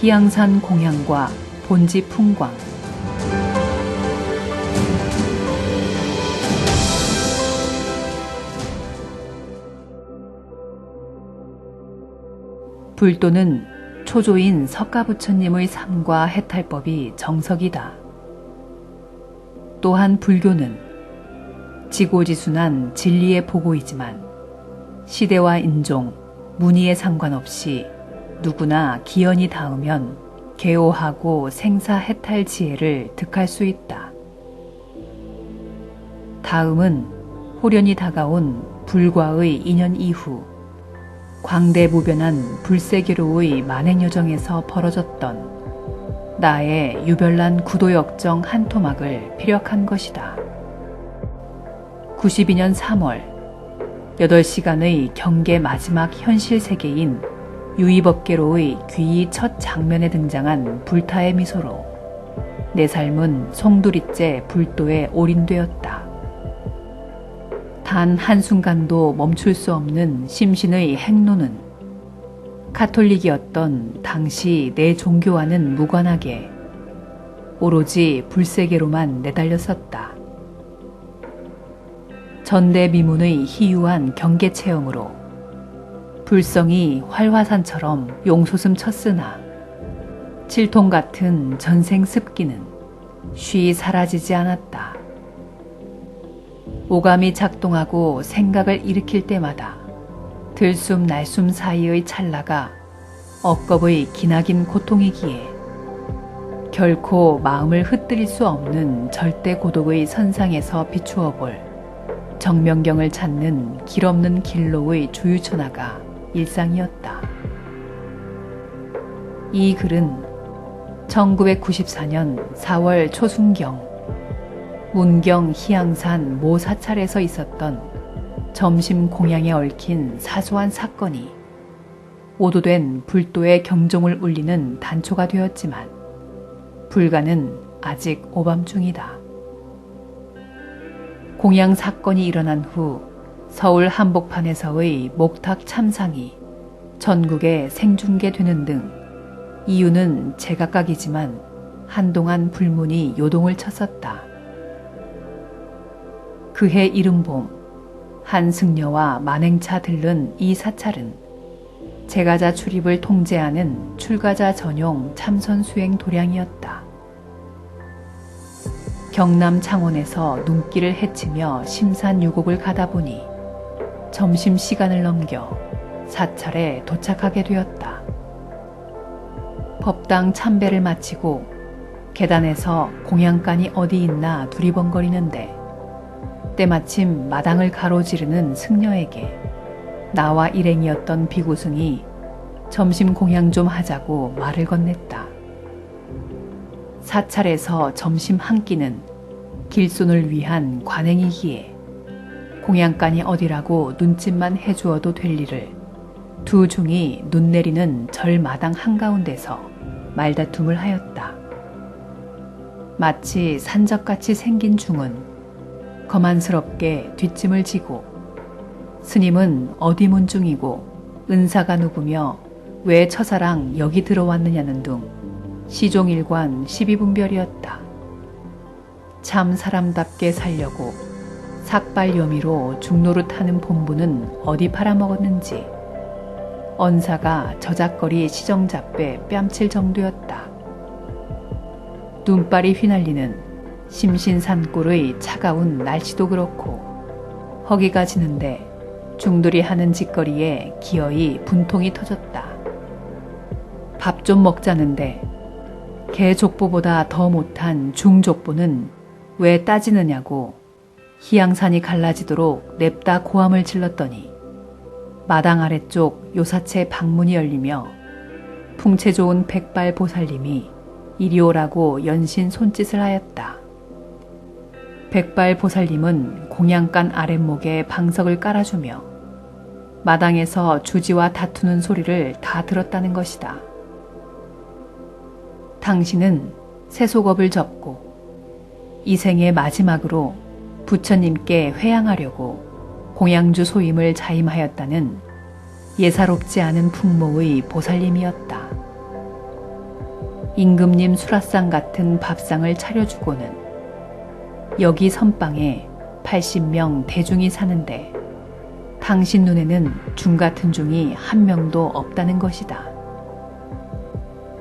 희양산 공양과 본지 풍광. 불도는 초조인 석가부처님의 삶과 해탈법이 정석이다. 또한 불교는 지고지순한 진리의 보고이지만 시대와 인종, 문의에 상관없이 누구나 기연이 닿으면 개오하고 생사해탈 지혜를 득할 수 있다. 다음은 호련히 다가온 불과의 인연 이후 광대무변한 불세계로의 만행여정에서 벌어졌던 나의 유별난 구도역정 한 토막을 피력한 것이다. 92년 3월 8시간의 경계 마지막 현실 세계인 유의법계로의 귀히 첫 장면에 등장한 불타의 미소로 내 삶은 송두리째 불도에 올인되었다. 단 한순간도 멈출 수 없는 심신의 행로는 카톨릭이었던 당시 내 종교와는 무관하게 오로지 불세계로만 내달렸었다. 전대미문의 희유한 경계 체험으로 불성이 활화산처럼 용솟음 쳤으나 칠통 같은 전생 습기는 쉬 사라지지 않았다. 오감이 작동하고 생각을 일으킬 때마다 들숨 날숨 사이의 찰나가 억겁의 기나긴 고통이기에 결코 마음을 흩뜨릴 수 없는 절대 고독의 선상에서 비추어 볼 정명경을 찾는 길없는 길로의 조유천하가 일상이었다. 이 글은 1994년 4월 초순경 문경 희양산 모 사찰에서 있었던 점심 공양에 얽힌 사소한 사건이 오도된 불도의 경종을 울리는 단초가 되었지만 불가는 아직 오밤중이다. 공양 사건이 일어난 후 서울 한복판에서의 목탁 참상이 전국에 생중계되는 등 이유는 제각각이지만 한동안 불문이 요동을 쳤었다. 그해 이른봄 한 승려와 만행차 들른 이 사찰은 제가자 출입을 통제하는 출가자 전용 참선 수행 도량이었다. 경남 창원에서 눈길을 헤치며 심산유곡을 가다 보니 점심시간을 넘겨 사찰에 도착하게 되었다. 법당 참배를 마치고 계단에서 공양간이 어디 있나 두리번거리는데 때마침 마당을 가로지르는 승려에게 나와 일행이었던 비구승이 점심 공양 좀 하자고 말을 건넸다. 사찰에서 점심 한 끼는 길손을 위한 관행이기에 공양간이 어디라고 눈짓만 해주어도 될 일을 두 중이 눈 내리는 절 마당 한가운데서 말다툼을 하였다. 마치 산적같이 생긴 중은 거만스럽게 뒷짐을 지고 스님은 어디 문중이고 은사가 누구며 왜 처사랑 여기 들어왔느냐는 등 시종일관 시비분별이었다. 참 사람답게 살려고 삭발여미로 중노릇하는 본부는 어디 팔아먹었는지 언사가 저작거리 시정잡배 뺨칠 정도였다. 눈발이 휘날리는 심신산골의 차가운 날씨도 그렇고 허기가 지는데 중들이 하는 짓거리에 기어이 분통이 터졌다. 밥 좀 먹자는데 개 족보보다 더 못한 중족보는 왜 따지느냐고 희양산이 갈라지도록 냅다 고함을 질렀더니 마당 아래쪽 요사채 방문이 열리며 풍채 좋은 백발 보살님이 이리 오라고 연신 손짓을 하였다. 백발 보살님은 공양간 아랫목에 방석을 깔아주며 마당에서 주지와 다투는 소리를 다 들었다는 것이다. 당신은 세속업을 접고 이 생의 마지막으로 부처님께 회양하려고 공양주 소임을 자임하였다는 예사롭지 않은 풍모의 보살님이었다. 임금님 수라상 같은 밥상을 차려주고는 여기 선방에 80명 대중이 사는데 당신 눈에는 중 같은 중이 한 명도 없다는 것이다.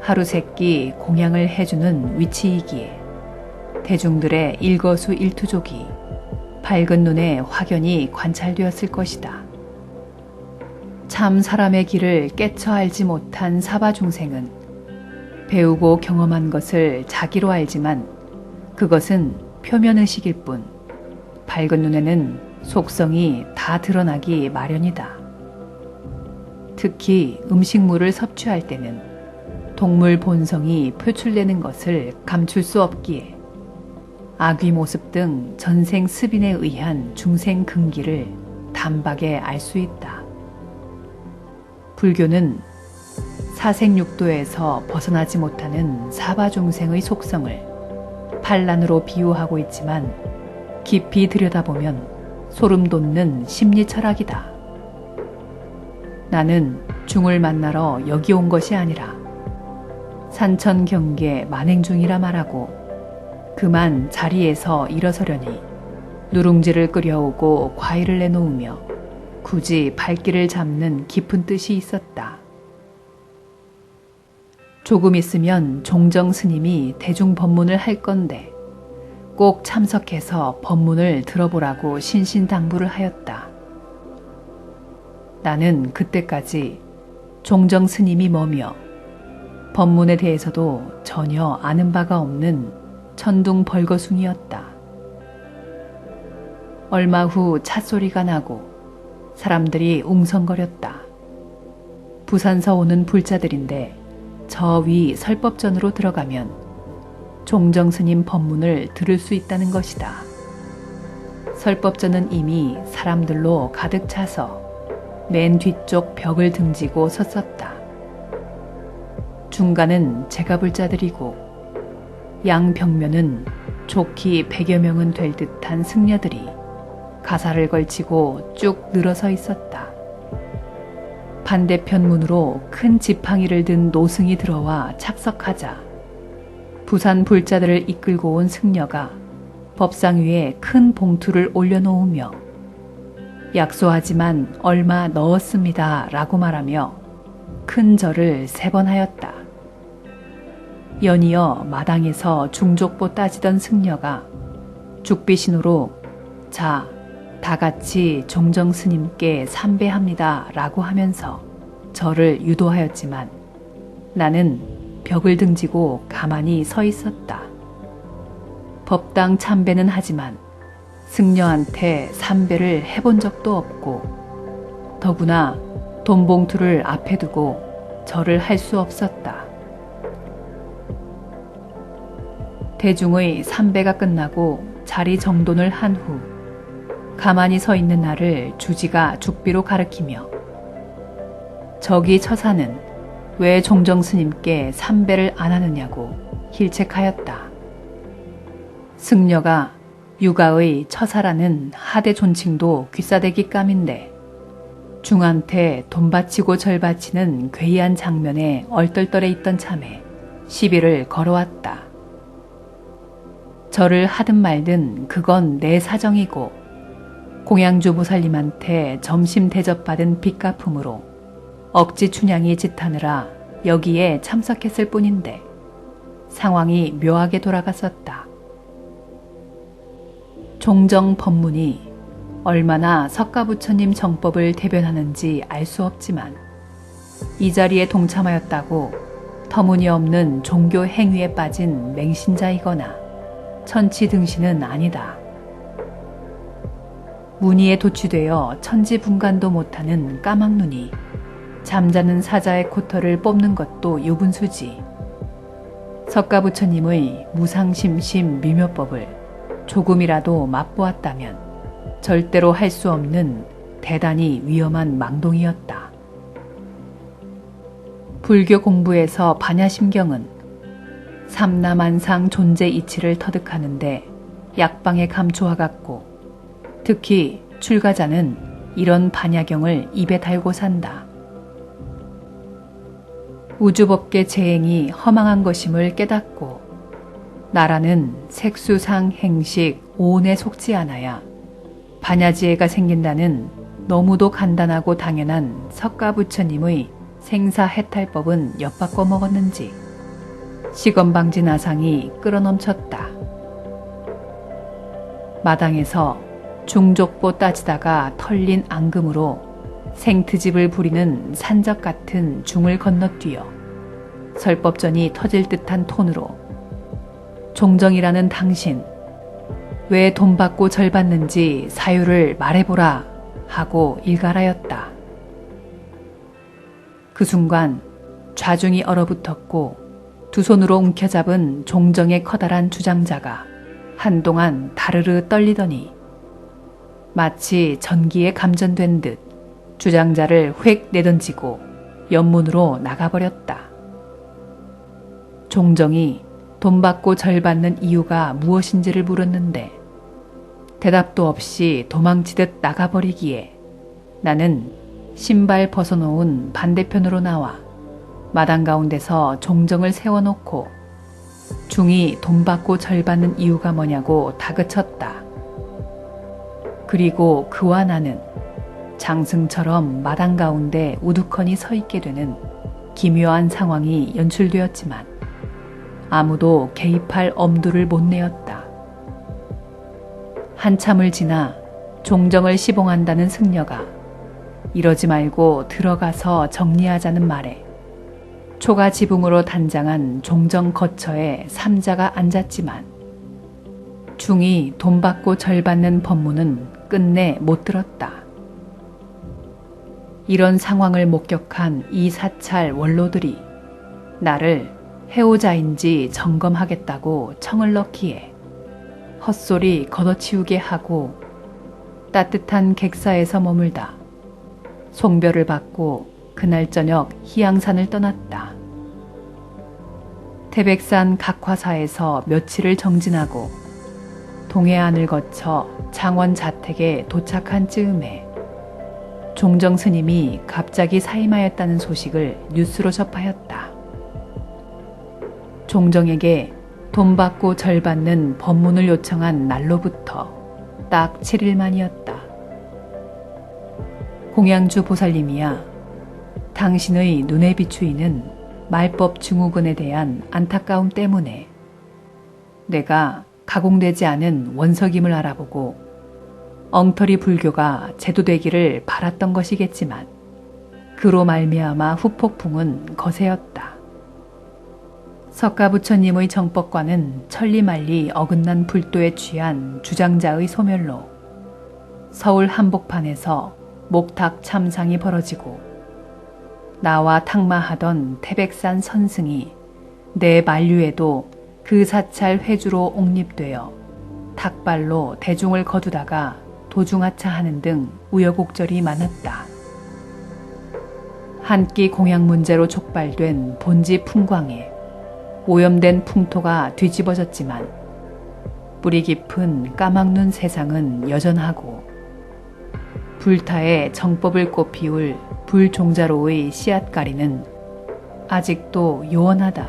하루세끼 공양을 해주는 위치이기에 대중들의 일거수일투족이 밝은 눈에 확연히 관찰되었을 것이다. 참 사람의 길을 깨쳐 알지 못한 사바 중생은 배우고 경험한 것을 자기로 알지만 그것은 표면의식일 뿐 밝은 눈에는 속성이 다 드러나기 마련이다. 특히 음식물을 섭취할 때는 동물 본성이 표출되는 것을 감출 수 없기에 아귀 모습 등 전생 습인에 의한 중생 근기를 단박에 알 수 있다. 불교는 사생육도에서 벗어나지 못하는 사바 중생의 속성을 반란으로 비유하고 있지만 깊이 들여다보면 소름 돋는 심리 철학이다. 나는 중을 만나러 여기 온 것이 아니라 산천 경계 만행 중이라 말하고 그만 자리에서 일어서려니 누룽지를 끓여오고 과일을 내놓으며 굳이 발길을 잡는 깊은 뜻이 있었다. 조금 있으면 종정 스님이 대중 법문을 할 건데 꼭 참석해서 법문을 들어보라고 신신당부를 하였다. 나는 그때까지 종정 스님이 뭐며 법문에 대해서도 전혀 아는 바가 없는 천둥 벌거숭이었다. 얼마 후 찻소리가 나고 사람들이 웅성거렸다. 부산서 오는 불자들인데 저 위 설법전으로 들어가면 종정스님 법문을 들을 수 있다는 것이다. 설법전은 이미 사람들로 가득 차서 맨 뒤쪽 벽을 등지고 섰었다. 중간은 제가 불자들이고 양 벽면은 좋기 100여 명은 될 듯한 승려들이 가사를 걸치고 쭉 늘어서 있었다. 반대편 문으로 큰 지팡이를 든 노승이 들어와 착석하자 부산 불자들을 이끌고 온 승려가 법상 위에 큰 봉투를 올려놓으며 약소하지만 얼마 넣었습니다 라고 말하며 큰 절을 3번 하였다. 연이어 마당에서 중족보 따지던 승려가 죽비신호로 자, 다 같이 종정스님께 삼배합니다 라고 하면서 저를 유도하였지만 나는 벽을 등지고 가만히 서 있었다. 법당 참배는 하지만 승려한테 삼배를 해본 적도 없고 더구나 돈봉투를 앞에 두고 절을 할 수 없었다. 대중의 삼배가 끝나고 자리 정돈을 한 후 가만히 서 있는 나를 주지가 죽비로 가리키며 저기 처사는 왜 종정스님께 삼배를 안 하느냐고 힐책하였다. 승려가 육아의 처사라는 하대 존칭도 귀싸대기 감인데 중한테 돈 바치고 절 바치는 괴이한 장면에 얼떨떨해 있던 참에 시비를 걸어왔다. 절을 하든 말든 그건 내 사정이고 공양주 보살님한테 점심 대접받은 빚갚음으로 억지 춘향이 짓하느라 여기에 참석했을 뿐인데 상황이 묘하게 돌아갔었다. 종정 법문이 얼마나 석가부처님 정법을 대변하는지 알 수 없지만 이 자리에 동참하였다고 터무니없는 종교 행위에 빠진 맹신자이거나 천치등신은 아니다. 무니에 도취되어 천지분간도 못하는 까막눈이 잠자는 사자의 코털을 뽑는 것도 유분수지. 석가부처님의 무상심심 미묘법을 조금이라도 맛보았다면 절대로 할 수 없는 대단히 위험한 망동이었다. 불교 공부에서 반야심경은 삼라만상 존재 이치를 터득하는데 약방의 감초와 같고 특히 출가자는 이런 반야경을 입에 달고 산다. 우주법계 재행이 허망한 것임을 깨닫고 나라는 색수상 행식 오온에 속지 않아야 반야지혜가 생긴다는 너무도 간단하고 당연한 석가부처님의 생사해탈법은 엿바꿔 먹었는지 시건방진 아상이 끌어넘쳤다. 마당에서 중족보 따지다가 털린 앙금으로 생트집을 부리는 산적 같은 중을 건너뛰어 설법전이 터질 듯한 톤으로 종정이라는 당신, 왜 돈 받고 절 받는지 사유를 말해보라 하고 일갈하였다. 그 순간 좌중이 얼어붙었고 두 손으로 움켜잡은 종정의 커다란 주장자가 한동안 다르르 떨리더니 마치 전기에 감전된 듯 주장자를 휙 내던지고 연문으로 나가버렸다. 종정이 돈 받고 절 받는 이유가 무엇인지를 물었는데 대답도 없이 도망치듯 나가버리기에 나는 신발 벗어놓은 반대편으로 나와 마당 가운데서 종정을 세워놓고 중이 돈 받고 절 받는 이유가 뭐냐고 다그쳤다. 그리고 그와 나는 장승처럼 마당 가운데 우두커니 서 있게 되는 기묘한 상황이 연출되었지만 아무도 개입할 엄두를 못 내었다. 한참을 지나 종정을 시봉한다는 승려가 이러지 말고 들어가서 정리하자는 말에 초가 지붕으로 단장한 종정 거처에 삼자가 앉았지만 중이 돈 받고 절 받는 법문은 끝내 못 들었다. 이런 상황을 목격한 이 사찰 원로들이 나를 해오자인지 점검하겠다고 청을 넣기에 헛소리 걷어치우게 하고 따뜻한 객사에서 머물다 송별을 받고 그날 저녁 희양산을 떠났다. 태백산 각화사에서 며칠을 정진하고 동해안을 거쳐 장원 자택에 도착한 즈음에 종정 스님이 갑자기 사임하였다는 소식을 뉴스로 접하였다. 종정에게 돈 받고 절 받는 법문을 요청한 날로부터 딱 7일 만이었다. 공양주 보살님이야, 당신의 눈에 비추이는 말법 증후군에 대한 안타까움 때문에 내가 가공되지 않은 원석임을 알아보고 엉터리 불교가 제도되기를 바랐던 것이겠지만 그로 말미암아 후폭풍은 거세였다. 석가부처님의 정법과는 천리말리 어긋난 불도에 취한 주장자의 소멸로 서울 한복판에서 목탁 참상이 벌어지고 나와 탁마하던 태백산 선승이 내 만류에도 그 사찰 회주로 옹립되어 탁발로 대중을 거두다가 도중하차하는 등 우여곡절이 많았다. 한 끼 공양 문제로 촉발된 본지 풍광에 오염된 풍토가 뒤집어졌지만 뿌리 깊은 까막눈 세상은 여전하고 불타에 정법을 꽃피울 불종자로의 씨앗가리는 아직도 요원하다.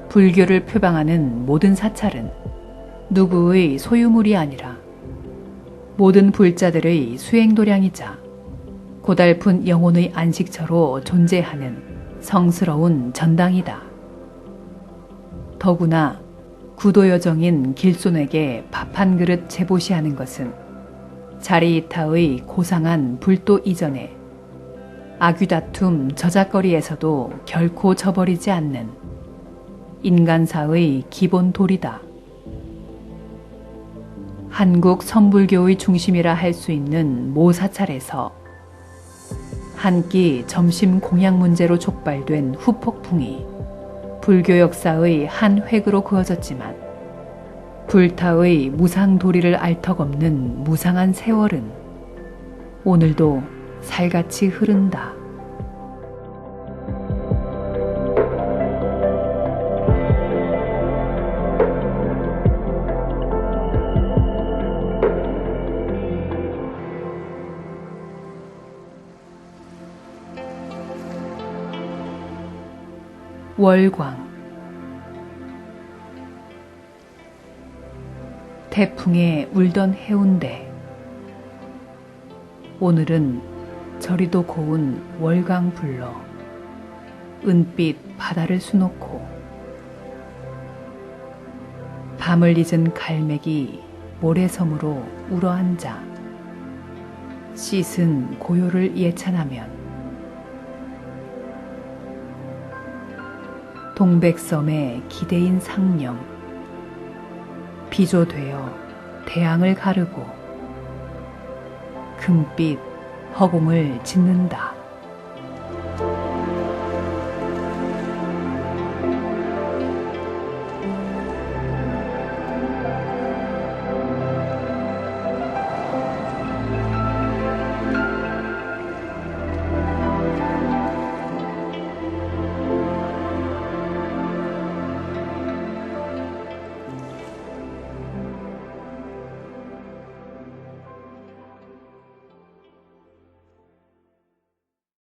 불교를 표방하는 모든 사찰은 누구의 소유물이 아니라 모든 불자들의 수행도량이자 고달픈 영혼의 안식처로 존재하는 성스러운 전당이다. 더구나 구도여정인 길손에게 밥 한 그릇 제보시하는 것은 자리이타의 고상한 불도 이전에 악유다툼 저작거리에서도 결코 저버리지 않는 인간사의 기본 도리다. 한국 선불교의 중심이라 할 수 있는 모 사찰에서 한 끼 점심 공양 문제로 촉발된 후폭풍이 불교 역사의 한 획으로 그어졌지만 불타의 무상도리를 알 턱 없는 무상한 세월은 오늘도 살같이 흐른다. 월광. 태풍에 울던 해운대. 오늘은 저리도 고운 월광 불러 은빛 바다를 수놓고 밤을 잊은 갈매기 모래섬으로 울어앉아 씻은 고요를 예찬하면 동백섬의 기대인 상념 비조되어 대양을 가르고 금빛 허공을 짓는다.